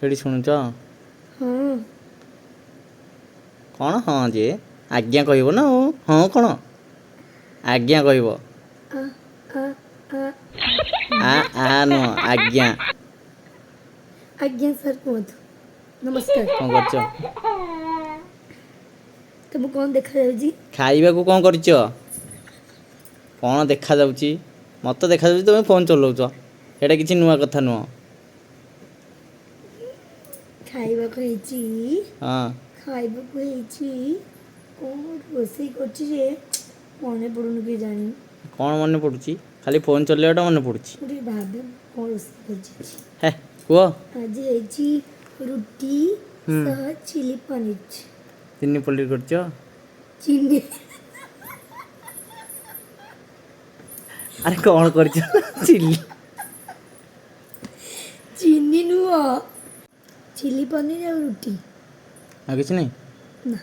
ସେଠି ଶୁଣୁଛ? ହଁ କ'ଣ ହଁ ଯେ ଆଜ୍ଞା କହିବ ନା ଆଉ ହଁ କ'ଣ ଆଜ୍ଞା କହିବ। ଆ ଆ ଆ ଆ ନୁହଁ ଆଜ୍ଞା। ଆଜ୍ଞା ସାର୍ କୁହନ୍ତୁ। ନମସ୍କାର। କ'ଣ କରୁଛ? ତମକୁ କ'ଣ ଦେଖାଯାଉଛି? ଖାଇବାକୁ କ'ଣ କରିଛ? କ'ଣ ଦେଖାଯାଉଛି? ମୋତେ ଦେଖାଯାଉଛି ତୁମେ ଫୋନ୍ ଚଲାଉଛ। ସେଇଟା କିଛି ନୂଆ କଥା ନୁହଁ। ଖାଇବାକୁ ହେଇଛି ହଁ ଖାଇବାକୁ ହେଇଛି କ'ଣ ରୋଷେଇ କରୁଛି ଯେ ମନେ ପଡ଼ୁନି କି ଜାଣି। କ'ଣ ମନେ ପଡ଼ୁଛି? ଖାଲି ଫୋନ୍ ଚଲେଇବାଟା ମନେ ପଡ଼ୁଛି। ମୁଁ ଟିକେ ଭାବେ କ'ଣ ରୋଷେଇ କରିଛି ଆଜି। ହେ କୁହ। ଆଜି ହେଇଛି ରୁଟି ସହ ଚିଲି ପନିର। ତିନି ପଲ୍ଲୀ କରିଛ? ଚିଲି ଆରେ କ'ଣ କରିଛ? ଚିଲି ଚିନି ନୁହଁ, ଚିଲି ପନିର ଆଉ ରୁଟି। ଆଉ କିଛି ନାହିଁ? ନା।